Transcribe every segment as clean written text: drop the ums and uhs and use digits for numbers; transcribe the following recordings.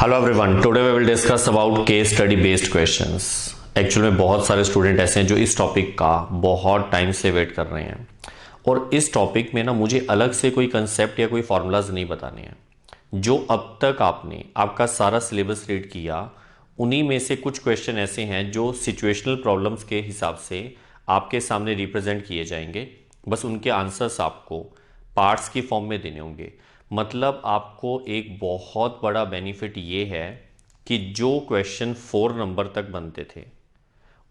Hello everyone, today we will discuss about case study based questions. Actual में बहुत सारे student ऐसे हैं जो इस टॉपिक का बहुत टाइम से वेट कर रहे हैं और इस टॉपिक में ना मुझे अलग से कोई कंसेप्ट या कोई फार्मूलाज नहीं बताने हैं। जो अब तक आपने आपका सारा सिलेबस रीड किया उन्हीं में से कुछ क्वेश्चन ऐसे हैं जो सिचुएशनल प्रॉब्लम्स के हिसाब से आपके सामने रिप्रेजेंट किए जाएंगे। बस उनके आंसर्स आपको पार्ट्स की फॉर्म में देने होंगे। मतलब आपको एक बहुत बड़ा बेनिफिट ये है कि जो क्वेश्चन 4 नंबर तक बनते थे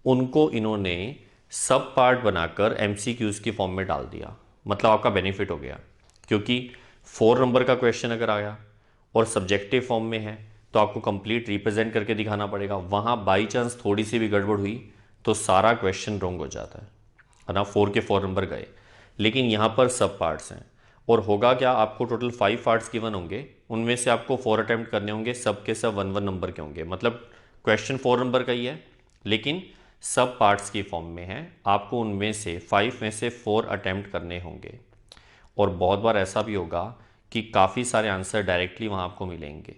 उनको इन्होंने सब पार्ट बनाकर एमसीक्यूज की फॉर्म में डाल दिया। मतलब आपका बेनिफिट हो गया, क्योंकि 4 नंबर का क्वेश्चन अगर आया और सब्जेक्टिव फॉर्म में है तो आपको कंप्लीट रिप्रेजेंट करके दिखाना पड़ेगा। वहाँ बाई चांस थोड़ी सी भी गड़बड़ हुई तो सारा क्वेश्चन रॉन्ग हो जाता है ना। 4 के 4 नंबर गए, लेकिन यहाँ पर सब पार्ट्स हैं और होगा क्या, आपको टोटल 5 पार्ट्स गिवन होंगे, उनमें से आपको 4 अटेम्प्ट करने होंगे, सब के सब 1 1 नंबर के होंगे। मतलब क्वेश्चन 4 नंबर का ही है लेकिन सब पार्ट्स की फॉर्म में है। आपको उनमें से 5 में से 4 अटेम्प्ट करने होंगे और बहुत बार ऐसा भी होगा कि काफ़ी सारे आंसर डायरेक्टली वहाँ आपको मिलेंगे।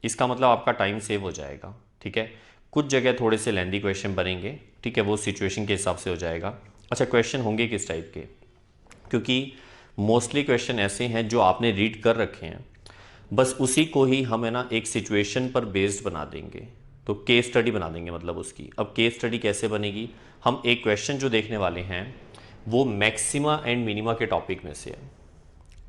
इसका मतलब आपका टाइम सेव हो जाएगा। ठीक है, कुछ जगह थोड़े से लेंदी क्वेश्चन बनेंगे, ठीक है, वो सिचुएशन के हिसाब से हो जाएगा। अच्छा, क्वेश्चन होंगे किस टाइप के, क्योंकि मोस्टली क्वेश्चन ऐसे हैं जो आपने रीड कर रखे हैं, बस उसी को ही हम है ना एक सिचुएशन पर बेस्ड बना देंगे, तो केस स्टडी बना देंगे। मतलब उसकी अब केस स्टडी कैसे बनेगी, हम एक क्वेश्चन जो देखने वाले हैं वो मैक्सिमा एंड मिनिमा के टॉपिक में से है।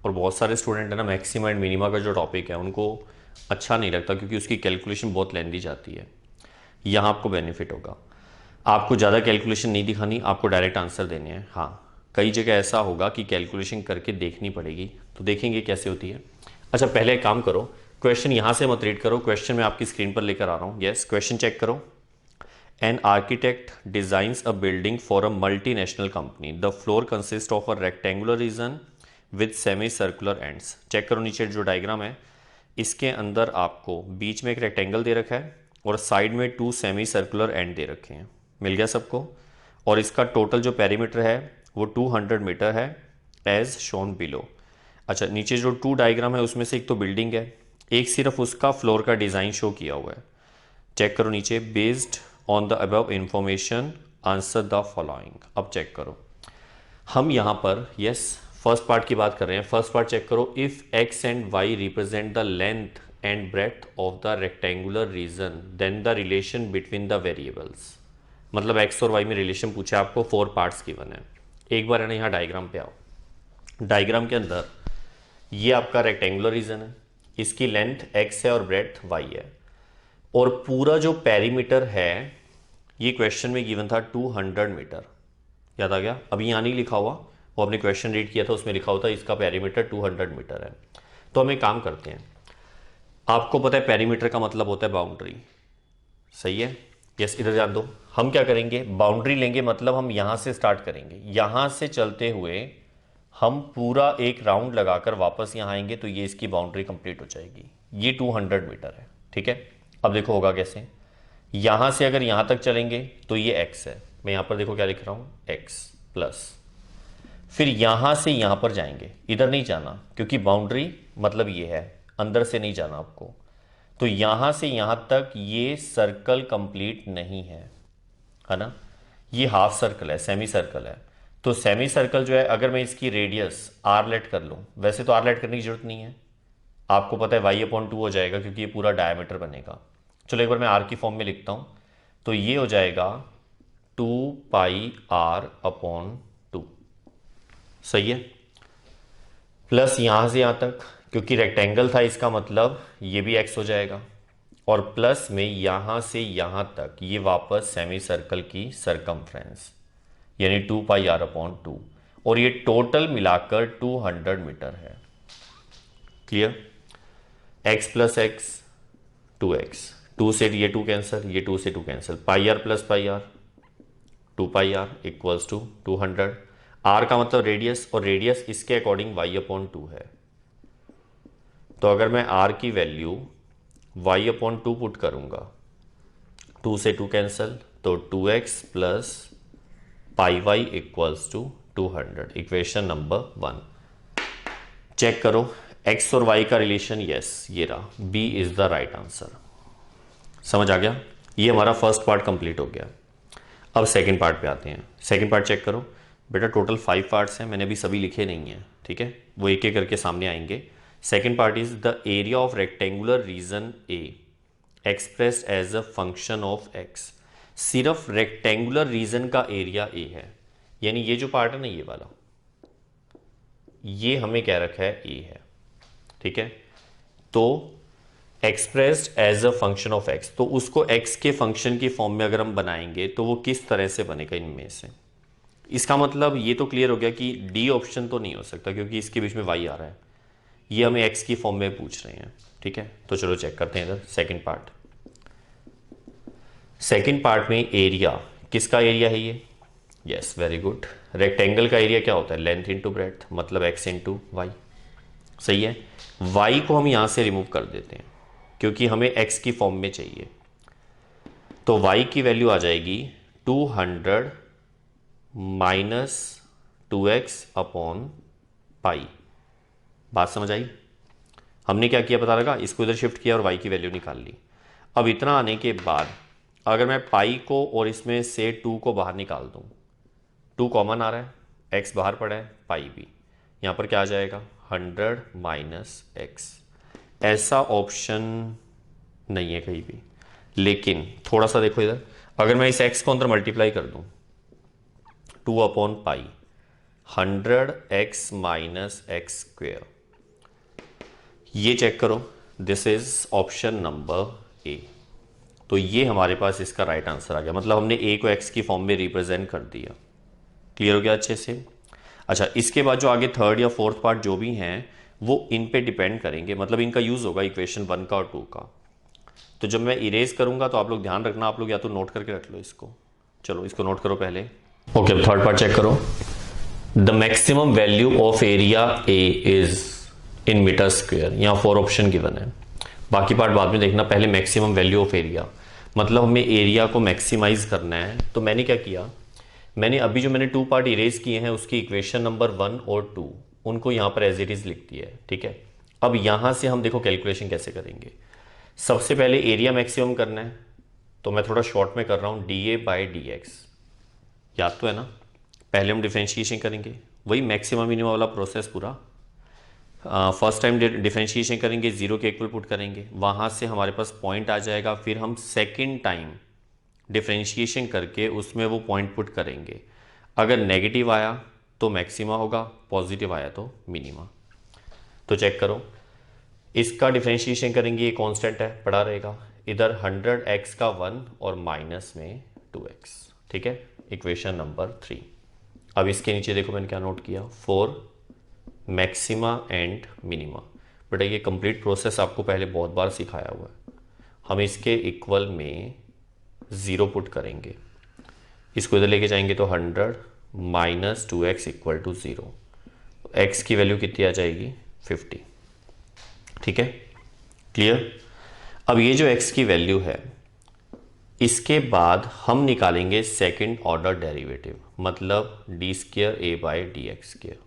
और बहुत सारे स्टूडेंट है ना मैक्सिमा एंड मिनिमा का जो टॉपिक है उनको अच्छा नहीं लगता, क्योंकि उसकी कैलकुलेशन बहुत लेंदी जाती है। यहाँ आपको बेनिफिट होगा, आपको ज़्यादा कैलकुलेशन नहीं दिखानी, आपको डायरेक्ट आंसर देने हैं। हाँ, कई जगह ऐसा होगा कि कैलकुलेशन करके देखनी पड़ेगी, तो देखेंगे कैसे होती है। अच्छा, पहले एक काम करो, क्वेश्चन यहाँ से मत रीड करो, क्वेश्चन मैं आपकी स्क्रीन पर लेकर आ रहा हूँ। यस, क्वेश्चन चेक करो। An architect designs a building for a multinational company. The floor consist of a rectangular region with semi circular ends. Check करो नीचे जो डायग्राम है, इसके अंदर आपको बीच में एक रेक्टेंगल दे रखा है और साइड में 2 सेमी सर्कुलर एंड दे रखे हैं। मिल गया सबको। और इसका टोटल जो पेरीमीटर है वो 200 मीटर है, एज शोन बिलो। अच्छा, नीचे जो 2 डायग्राम है उसमें से एक तो बिल्डिंग है, एक सिर्फ उसका फ्लोर का डिज़ाइन शो किया हुआ है। चेक करो नीचे, based on the above information answer the following. अब चेक करो, हम यहाँ पर यस फर्स्ट पार्ट की बात कर रहे हैं। फर्स्ट पार्ट चेक करो, if x and y represent the length and breadth of the rectangular region then the relation between the variables. मतलब एक्स और वाई में रिलेशन पूछा है आपको, 4 पार्ट्स गिवन है। एक बार है ना यहाँ डायग्राम पे आओ। डायग्राम के अंदर ये आपका रेक्टेंगुलर रीजन है, इसकी लेंथ एक्स है और ब्रेथ वाई है, और पूरा जो पेरीमीटर है ये क्वेश्चन में गिवन था 200 मीटर। याद आ गया? अभी यहाँ नहीं लिखा हुआ, वो आपने क्वेश्चन रीड किया था उसमें लिखा होता इसका पेरीमीटर 200 मीटर है। तो हम एक काम करते हैं, आपको पता है पेरीमीटर का मतलब होता है बाउंड्री, सही है? यस, इधर जान दो। हम क्या करेंगे, बाउंड्री लेंगे, मतलब हम यहां से स्टार्ट करेंगे, यहां से चलते हुए हम पूरा एक राउंड लगाकर वापस यहां आएंगे तो ये इसकी बाउंड्री कंप्लीट हो जाएगी। ये 200 मीटर है, ठीक है। अब देखो होगा कैसे, यहां से अगर यहां तक चलेंगे तो ये x है, मैं यहां पर देखो क्या लिख रहा हूं, x प्लस, फिर यहां से यहां पर जाएंगे, इधर नहीं जाना क्योंकि बाउंड्री मतलब ये है, अंदर से नहीं जाना आपको। तो यहां से यहां तक ये सर्कल कंप्लीट नहीं है ना, ये हाफ सर्कल है, सेमी सर्कल है। तो सेमी सर्कल जो है, अगर मैं इसकी रेडियस आर लेट कर लूं, वैसे तो आर लेट करने की जरूरत नहीं है, आपको पता है y/2 हो जाएगा क्योंकि ये पूरा डायमीटर बनेगा। चलो एक बार मैं आर की फॉर्म में लिखता हूं, तो ये हो जाएगा 2πr/2, सही है। प्लस यहां से यहां तक, क्योंकि रेक्टेंगल था इसका मतलब ये भी x हो जाएगा, और प्लस में यहां से यहां तक ये वापस सेमी सर्कल की सरकमफ्रेंस, यानी 2πr/2, और ये टोटल मिलाकर 200 मीटर है। Clear? x plus x 2x, 2 से ये 2 कैंसिल, ये 2 से 2 cancel, πr plus πr 2πr equals to 200। r का मतलब रेडियस, और रेडियस इसके अकॉर्डिंग y/2 है। तो अगर मैं r की वैल्यू y/2 पुट करूंगा, 2 से 2 कैंसिल, तो 2x plus πy equals to 200, equation number 1। Check करो x और y का रिलेशन, यस ये रहा, b is the right answer. समझ आ गया? ये हमारा फर्स्ट पार्ट कंप्लीट हो गया। अब सेकंड पार्ट पे आते हैं। सेकंड पार्ट चेक करो बेटा, टोटल 5 पार्ट्स हैं, मैंने अभी सभी लिखे नहीं हैं, ठीक है, वो एक एक करके सामने आएंगे। Second part is the area of rectangular region A expressed as a function of x. सिर्फ रेक्टेंगुलर रीजन का एरिया ए है, यानी ये जो पार्ट है ना, ये वाला, ये हमें क्या रखा है, ए है, ठीक है। तो expressed as a function of x, तो उसको एक्स के फंक्शन की फॉर्म में अगर हम बनाएंगे तो वो किस तरह से बनेगा इनमें से। इसका मतलब ये तो क्लियर हो गया कि डी ऑप्शन तो नहीं हो सकता, क्योंकि इसके बीच में वाई आ रहा है, ये हमें एक्स की फॉर्म में पूछ रहे हैं, ठीक है। तो चलो चेक करते हैं इधर सेकंड पार्ट। सेकंड पार्ट में एरिया, किसका एरिया है ये, यस वेरी गुड, रेक्टेंगल का एरिया क्या होता है, लेंथ इंटू ब्रेड्थ, मतलब एक्स इंटू वाई, सही है। वाई को हम यहां से रिमूव कर देते हैं क्योंकि हमें एक्स की फॉर्म में चाहिए, तो वाई की वैल्यू आ जाएगी 200 माइनस 2x अपॉन पाई। बात समझ आई? हमने क्या किया पता लगा, इसको इधर शिफ्ट किया और y की वैल्यू निकाल ली। अब इतना आने के बाद अगर मैं पाई को और इसमें से 2 को बाहर निकाल दूं, 2 कॉमन आ रहा है, x बाहर पड़ा है, पाई भी, यहां पर क्या आ जाएगा 100 माइनस एक्स। ऐसा ऑप्शन नहीं है कहीं भी, लेकिन थोड़ा सा देखो इधर, अगर मैं इस x को अंदर मल्टीप्लाई कर दूं 2 अपॉन पाई 100x माइनस एक्स स्क्वेयर, ये चेक करो, this is option number A. तो ये हमारे पास इसका राइट आंसर आ गया, मतलब हमने ए को एक्स की फॉर्म में रिप्रेजेंट कर दिया। क्लियर हो गया अच्छे से? अच्छा, इसके बाद जो आगे थर्ड या फोर्थ पार्ट जो भी हैं वो इन पे डिपेंड करेंगे, मतलब इनका यूज होगा इक्वेशन 1 का और 2 का। तो जब मैं इरेज करूंगा तो आप लोग ध्यान रखना, आप लोग या तो नोट करके रख लो इसको। चलो इसको नोट करो पहले। ओके, थर्ड पार्ट चेक करो। The maximum value of area A is in metre square, यहाँ 4 ऑप्शन गिवन है, बाकी पार्ट बाद में देखना, पहले मैक्सिमम वैल्यू ऑफ एरिया, मतलब हमें एरिया को मैक्सिमाइज करना है। तो मैंने क्या किया, मैंने अभी जो मैंने 2 पार्ट इरेज किए हैं उसकी इक्वेशन नंबर 1 और 2 उनको यहाँ पर एज इट इज लिख दिया है, ठीक है। अब यहाँ से हम देखो कैलकुलेशन कैसे करेंगे। सबसे पहले एरिया मैक्सिमम करना है, तो मैं थोड़ा शॉर्ट में कर रहा हूँ, D A by D x, याद तो है ना। पहले हम डिफरेंशिएशन करेंगे, वही मैक्सिमम मिनिमम वाला प्रोसेस पूरा। फर्स्ट टाइम डिफरेंशिएशन करेंगे, जीरो के इक्वल पुट करेंगे, वहाँ से हमारे पास पॉइंट आ जाएगा, फिर हम सेकंड टाइम डिफरेंशिएशन करके उसमें वो पॉइंट पुट करेंगे। अगर नेगेटिव आया तो मैक्सिमा होगा, पॉजिटिव आया तो मिनिमा। तो चेक करो, इसका डिफरेंशिएशन करेंगे, ये कांस्टेंट है, पड़ा रहेगा, इधर 100x का 1 और माइनस में 2x, ठीक है, इक्वेशन नंबर 3। अब इसके नीचे देखो मैंने क्या नोट किया, 4 मैक्सिमा एंड मिनिमा। बेटा ये कंप्लीट प्रोसेस आपको पहले बहुत बार सिखाया हुआ है। हम इसके इक्वल में 0 पुट करेंगे, इसको इधर लेके जाएंगे तो 100 minus 2x equal to 0, x की वैल्यू कितनी आ जाएगी 50, ठीक है, क्लियर। अब ये जो x की वैल्यू है, इसके बाद हम निकालेंगे सेकंड ऑर्डर डेरिवेटिव, मतलब D square A by D x square.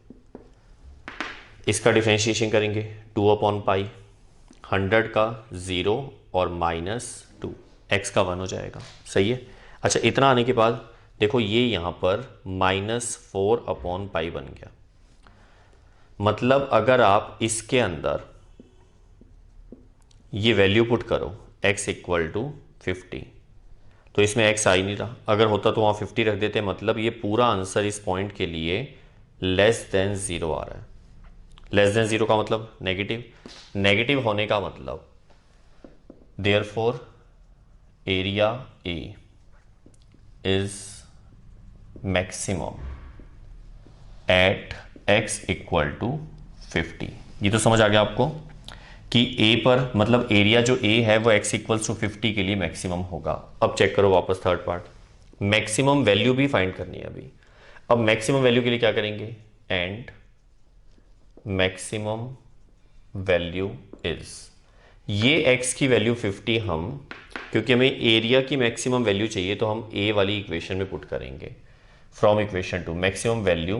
इसका डिफरेंशिएशन करेंगे 2 अपॉन पाई, 100 का 0 और माइनस 2, एक्स का 1 हो जाएगा, सही है। अच्छा, इतना आने के बाद देखो ये यहाँ पर -4 अपॉन पाई बन गया, मतलब अगर आप इसके अंदर ये वैल्यू पुट करो x इक्वल टू 50, तो इसमें x आ ही नहीं रहा, अगर होता तो वहाँ 50 रख देते, मतलब ये पूरा आंसर इस पॉइंट के लिए लेस देन 0 आ रहा है। लेस देन 0 का मतलब नेगेटिव, नेगेटिव होने का मतलब therefore area A is maximum at x equal to 50। ये तो समझ आ गया आपको कि a पर, मतलब एरिया जो a है वो x इक्वल्स टू 50 के लिए मैक्सिमम होगा। अब चेक करो वापस थर्ड पार्ट, मैक्सिमम वैल्यू भी फाइंड करनी है अभी। अब मैक्सिमम वैल्यू के लिए क्या करेंगे, एंड मैक्सिमम वैल्यू इज, ये x की वैल्यू 50 हम, क्योंकि हमें एरिया की मैक्सिमम वैल्यू चाहिए तो हम a वाली इक्वेशन में पुट करेंगे, from equation two maximum value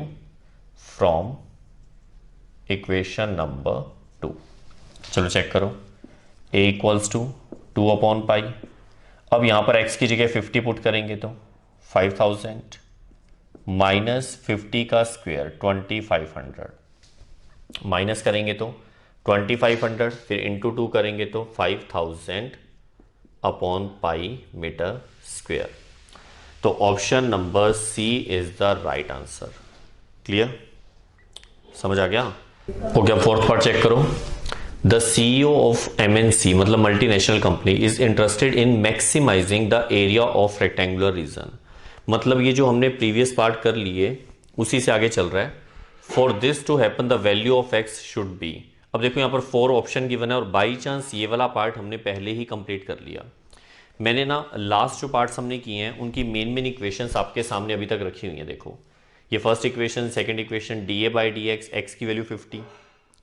from equation number 2। चलो चेक करो, a equals to 2 upon pi, अब यहां पर x की जगह 50 पुट करेंगे तो 5000 माइनस 50 का स्क्वायर 2500, माइनस करेंगे तो 2500, फिर इंटू 2 करेंगे तो 5000 अपॉन पाई मीटर स्क्वायर। तो option number C is the right answer. Clear, समझ आ गया? ओके, अब फोर्थ पार्ट चेक करो। द सीईओ ऑफ एमएनसी मतलब multinational company is interested in maximising the area of rectangular region. मतलब ये जो हमने प्रीवियस पार्ट कर लिए उसी से आगे चल रहा है। For this to happen the value of x should be. अब देखो यहाँ पर 4 ऑप्शन गिवन है और बाई चांस ये वाला पार्ट हमने पहले ही कंप्लीट कर लिया। मैंने ना लास्ट जो पार्ट्स हमने किए हैं उनकी मेन इक्वेशंस आपके सामने अभी तक रखी हुई हैं। देखो ये first equation, second equation, D A by D x, x की वैल्यू 50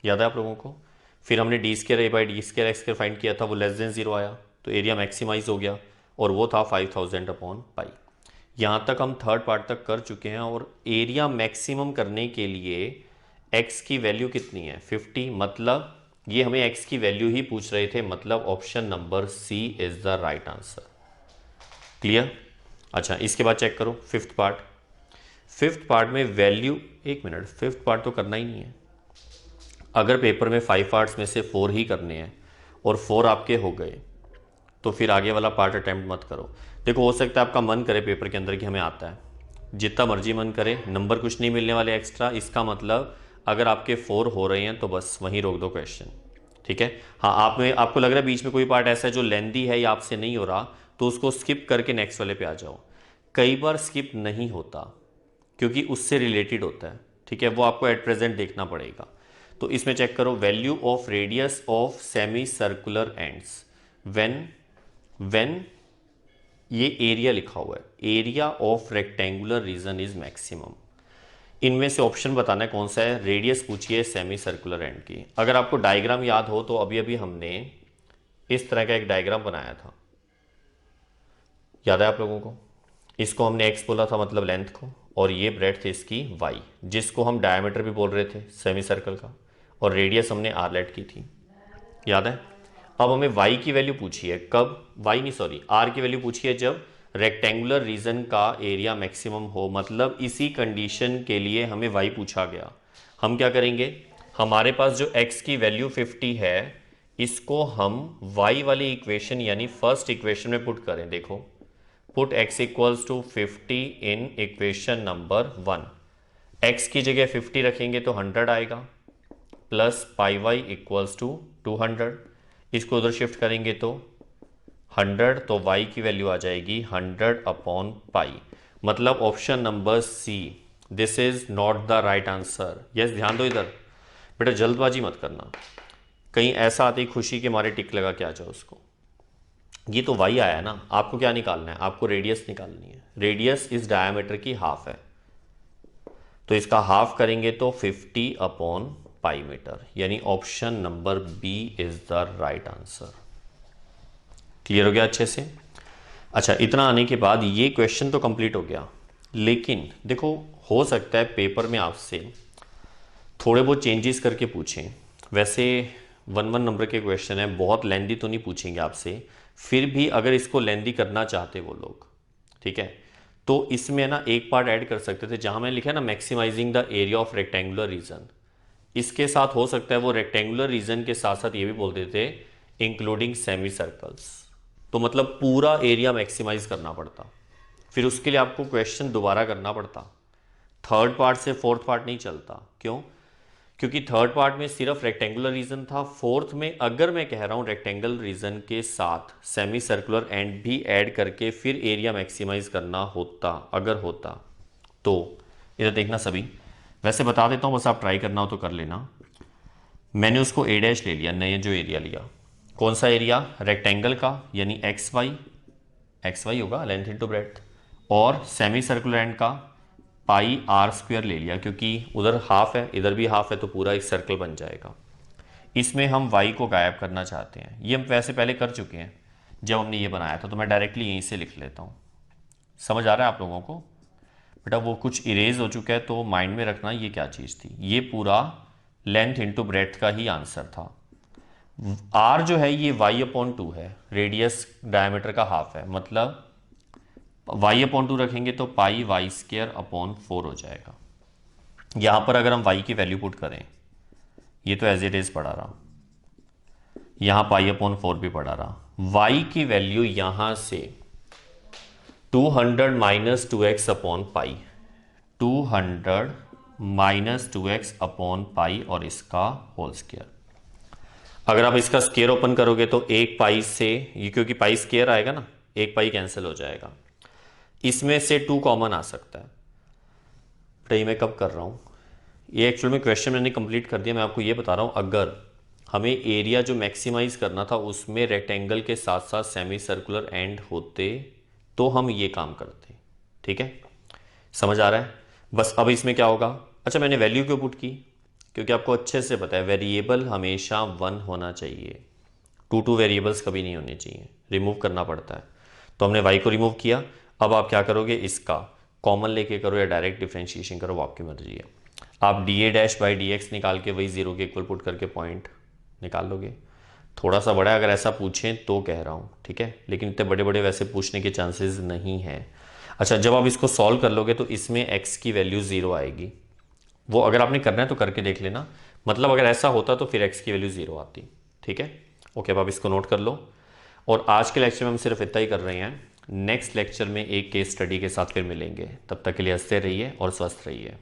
याद है आप लोगों को। फिर हमने D square A by D square x square find किया था, वो लेस देन 0 आया तो एरिया मैक्सिमाइज हो गया और वो था 5000 अपॉन पाई। यहाँ तक हम थर्ड पार्ट तक कर चुके हैं और एरिया मैक्सिमम करने के लिए x की वैल्यू कितनी है 50, मतलब ये हमें x की वैल्यू ही पूछ रहे थे, मतलब option number C is the right answer. Clear? अच्छा, इसके बाद चेक करो फिफ्थ पार्ट। फिफ्थ पार्ट में वैल्यू, एक मिनट, फिफ्थ पार्ट तो करना ही नहीं है। अगर पेपर में 5 पार्ट्स में से 4 ही करने हैं और 4 आपके हो गए तो फिर आगे वाला पार्ट अटेम्प्ट मत करो। देखो हो सकता है आपका मन करे पेपर के अंदर कि हमें आता है, जितना मर्जी मन करे, नंबर कुछ नहीं मिलने वाले एक्स्ट्रा। इसका मतलब अगर आपके 4 हो रहे हैं तो बस वहीं रोक दो क्वेश्चन, ठीक है। हाँ, आपको लग रहा है बीच में कोई पार्ट ऐसा है जो लेंदी है या आपसे नहीं हो रहा, तो उसको स्किप करके नेक्स्ट वाले पे आ जाओ। कई बार स्किप नहीं होता क्योंकि उससे रिलेटेड होता है, ठीक है, वो आपको एट प्रेजेंट देखना पड़ेगा। तो इसमें चेक करो, value of radius of semi circular ends when ये एरिया लिखा हुआ है, area of rectangular reason is maximum. इनमें से ऑप्शन बताना है कौन सा है। रेडियस पूछिए सेमी सर्कुलर एंड की। अगर आपको डायग्राम याद हो तो अभी अभी हमने इस तरह का एक डायग्राम बनाया था, याद है आप लोगों को। इसको हमने एक्स बोला था मतलब लेंथ को, और ये ब्रेड्थ इसकी वाई, जिसको हम डायमीटर भी बोल रहे थे सेमी सर्कल का, और रेडियस हमने आर लेट की थी, याद है। अब हमें y की वैल्यू पूछी है कब, r की वैल्यू पूछी है जब रेक्टेंगुलर रीजन का एरिया मैक्सिमम हो, मतलब इसी कंडीशन के लिए हमें y पूछा गया। हम क्या करेंगे, हमारे पास जो x की वैल्यू 50 है इसको हम y वाली इक्वेशन यानी फर्स्ट इक्वेशन में पुट करें। देखो, put x equals to 50 in equation number 1। x की जगह 50 रखेंगे तो 100 आएगा, plus pi y equals to 200। इसको उधर शिफ्ट करेंगे तो 100, तो y की वैल्यू आ जाएगी 100 अपॉन पाई। मतलब option number C, this is not the right answer. Yes, ध्यान दो इधर बेटा, जल्दबाजी मत करना, कहीं ऐसा आती खुशी के मारे टिक लगा के आ जाओ उसको। ये तो y आया है ना, आपको क्या निकालना है, आपको रेडियस निकालनी है। रेडियस इस डायमीटर की हाफ है, तो इसका हाफ करेंगे तो 50 अपॉन पाई मीटर, यानी option number B is the right answer. Clear हो गया अच्छे से? अच्छा, इतना आने के बाद ये क्वेश्चन तो कंप्लीट हो गया, लेकिन देखो हो सकता है पेपर में आपसे थोड़े बहुत चेंजेस करके पूछें। वैसे 1-1 नंबर के क्वेश्चन है, बहुत लेंदी तो नहीं पूछेंगे आपसे, फिर भी अगर इसको लेंदी करना चाहते वो लोग, ठीक है, तो इसमें ना एक पार्ट ऐड कर सकते थे जहां मैंने लिखा है ना maximising the area of rectangular region. इसके साथ हो सकता है वो रेक्टेंगुलर रीजन के साथ साथ ये भी बोल देते इंक्लूडिंग सेमी सर्कल्स, तो मतलब पूरा एरिया मैक्सिमाइज करना पड़ता। फिर उसके लिए आपको क्वेश्चन दोबारा करना पड़ता, थर्ड पार्ट से फोर्थ पार्ट नहीं चलता। क्यों? क्योंकि थर्ड पार्ट में सिर्फ रेक्टेंगुलर रीजन था, फोर्थ में अगर मैं कह रहा हूं रेक्टेंगल रीजन के साथ सेमी सर्कुलर एंड भी ऐड करके फिर एरिया मैक्सिमाइज करना होता, अगर होता तो। इधर देखना सभी, वैसे बता देता हूं, बस आप ट्राई करना हो तो कर लेना। मैंने उसको a डैश ले लिया, नया जो एरिया लिया, कौन सा एरिया, रेक्टेंगल का, यानी एक्स वाई होगा लेंथ इंटू ब्रेड्थ, और सेमी सर्कुलर एंड का पाई आर स्क्वायर ले लिया, क्योंकि उधर हाफ है इधर भी हाफ है तो पूरा एक सर्कल बन जाएगा। इसमें हम y को गायब करना चाहते हैं, ये हम वैसे पहले कर चुके हैं जब हमने ये बनाया था, तो मैं डायरेक्टली यहीं से लिख लेता हूँ। समझ आ रहा है आप लोगों को? बेटा वो कुछ इरेज हो चुका है तो माइंड में रखना ये क्या चीज़ थी। ये पूरा लेंथ इंटू ब्रेड्थ का ही आंसर था। आर जो है ये y/2 है, रेडियस डायमीटर का हाफ है, मतलब y/2 रखेंगे तो पाई y² अपॉन 4 हो जाएगा। यहां पर अगर हम y की वैल्यू पुट करें, ये तो एज इट इज पढ़ा रहा, यहां पाई/4 भी पढ़ा रहा, y की वैल्यू यहां से 200 minus 2x upon pi, 200 minus 2x upon pi और इसका होल स्क्वायर। अगर आप इसका स्क्वायर ओपन करोगे तो एक पाई से, ये क्योंकि पाई स्क्वायर आएगा ना, एक पाई कैंसिल हो जाएगा, इसमें से 2 कॉमन आ सकता है। तो ये मैं कब कर रहा हूँ, ये एक्चुअल में क्वेश्चन मैंने कंप्लीट कर दिया, मैं आपको ये बता रहा हूँ अगर हमें एरिया जो मैक्सिमाइज करना था उसमें रेक्टेंगल के साथ साथ सेमी सर्कुलर एंड होते तो हम ये काम करते। ठीक है, समझ आ रहा है? बस अब इसमें क्या होगा, अच्छा मैंने वैल्यू क्यों पुट की, क्योंकि आपको अच्छे से पता है वेरिएबल हमेशा 1 होना चाहिए, 2 वेरिएबल्स कभी नहीं होने चाहिए, रिमूव करना पड़ता है। तो हमने y को रिमूव किया, अब आप क्या करोगे, इसका कॉमन लेके करो या डायरेक्ट डिफरेंशिएशन करो, वो आपकी मर्जी है। आप dA'/dx निकाल के वही 0 के इक्वल पुट करके पॉइंट निकाल लोगे। थोड़ा सा बड़ा है, अगर ऐसा पूछें तो कह रहा हूँ, ठीक है, लेकिन इतने बड़े बड़े वैसे पूछने के चांसेस नहीं हैं। अच्छा, जब आप इसको सॉल्व कर लोगे तो इसमें x की वैल्यू 0 आएगी, वो अगर आपने करना है तो करके देख लेना, मतलब अगर ऐसा होता तो फिर x की वैल्यू 0 आती। ठीक है, ओके, अब आप इसको नोट कर लो। और आज के लेक्चर में हम सिर्फ इतना ही कर रहे हैं, नेक्स्ट लेक्चर में एक केस स्टडी के साथ फिर मिलेंगे, तब तक के लिए हंसते रहिए और स्वस्थ रहिए।